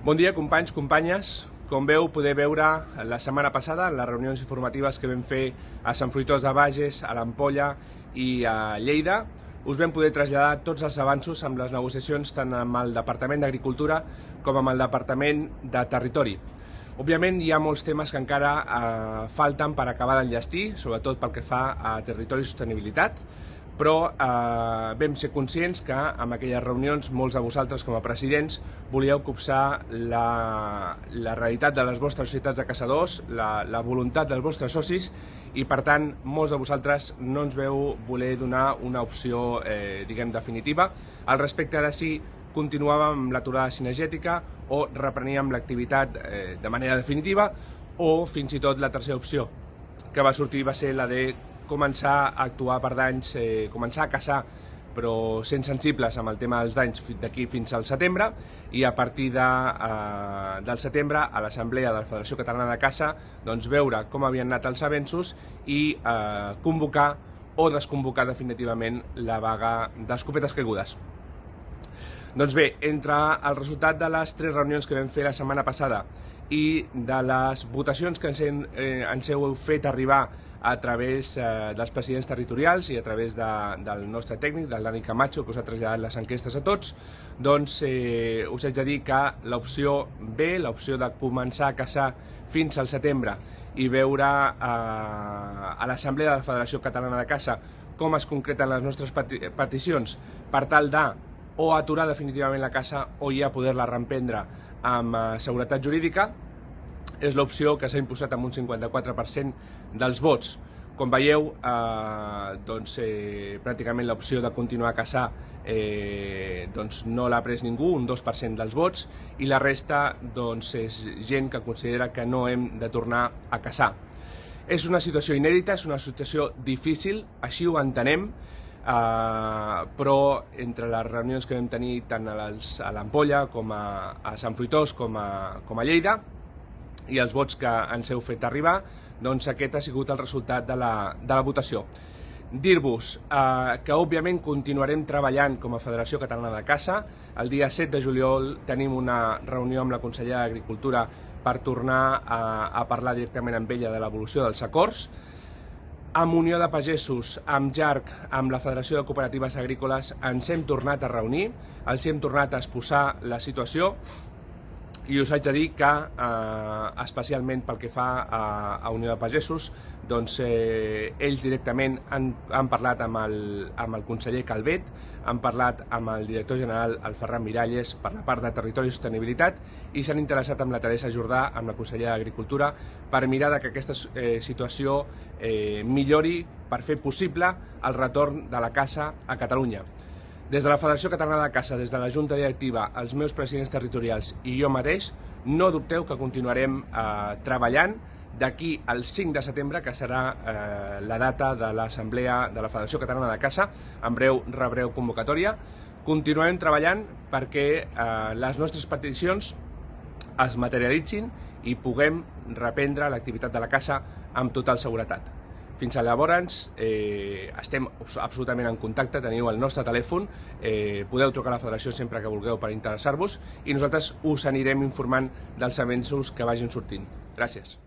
Bon dia, companys, companyes. Com veu, poder veure la setmana passada, en les reunions informatives que vam fer a Sant Fruitós de Bages, a l'Ampolla i a Lleida, us vam poder traslladar tots els avanços amb les negociacions tant amb el Departament d'Agricultura com amb el Departament de Territori. Òbviament hi ha molts temes que encara falten per acabar d'enllestir, sobretot pel que fa a territori i sostenibilitat, però vam ser conscients que en aquelles reunions molts de vosaltres com a presidents volíeu copsar la realitat de les vostres societats de caçadors, la voluntat dels vostres socis, i per tant molts de vosaltres no ens veu voler donar una opció definitiva al respecte de si continuàvem amb l'aturada cinegètica o repreníem l'activitat de manera definitiva, o fins i tot la tercera opció que va sortir va ser la de començar a actuar per danys, començar a caçar però sent sensibles amb el tema dels danys d'aquí fins al setembre, i a partir del setembre a l'Assemblea de la Federació Catalana de Caça veure com havien anat els avenços i convocar o desconvocar definitivament la vaga d'escopetes caigudes. Doncs bé, entre el resultat de les 3 reunions que vam fer la setmana passada i de les votacions que ens heu fet arribar a través dels presidents territorials i a través del nostre tècnic, del Dani Camacho, que us ha traslladat les enquestes a tots, doncs us haig de dir que l'opció B, l'opció de començar a caçar fins al setembre i veure a l'Assemblea de la Federació Catalana de Caça com es concreten les nostres peticions per tal de o aturar definitivament la caça o ja poder-la reemprendre amb seguretat jurídica, és l'opció que s'ha imposat amb un 54% dels vots. Com veieu, pràcticament l'opció de continuar a caçar no l'ha pres ningú, un 2% dels vots, i la resta és gent que considera que no hem de tornar a caçar. És una situació inèdita, és una situació difícil, així ho entenem, però entre les reunions que vam tenir tant a l'Ampolla com a Sant Fruitós com a Lleida i els vots que ens heu fet arribar, doncs aquest ha sigut el resultat de la votació. Dir-vos que òbviament continuarem treballant com a Federació Catalana de Caça. El dia 7 de juliol tenim una reunió amb la consellera d'Agricultura per tornar a parlar directament amb ella de l'evolució dels acords. Amb Unió de Pagesos, amb JARC, amb la Federació de Cooperatives Agrícoles, ens hem tornat a reunir, els hem tornat a exposar la situació, i us haig de dir que, especialment pel que fa a Unió de Pagesos, ells directament han parlat amb el conseller Calvet, han parlat amb el director general, el Ferran Miralles, per la part de Territori i Sostenibilitat, i s'han interessat amb la Teresa Jordà, amb la consellera d'Agricultura, per mirar que aquesta situació millori per fer possible el retorn de la caça a Catalunya. Des de la Federació Catalana de Caça, des de la Junta Directiva, els meus presidents territorials i jo mateix, no dubteu que continuarem treballant d'aquí al 5 de setembre, que serà la data de l'Assemblea de la Federació Catalana de Caça. En breu rebreu convocatòria. Continuarem treballant perquè les nostres peticions es materialitzin i puguem reprendre l'activitat de la caça amb total seguretat. Fins llavors estem absolutament en contacte, teniu el nostre telèfon, podeu trucar a la federació sempre que vulgueu per interessar-vos, i nosaltres us anirem informant dels avenços que vagin sortint. Gràcies.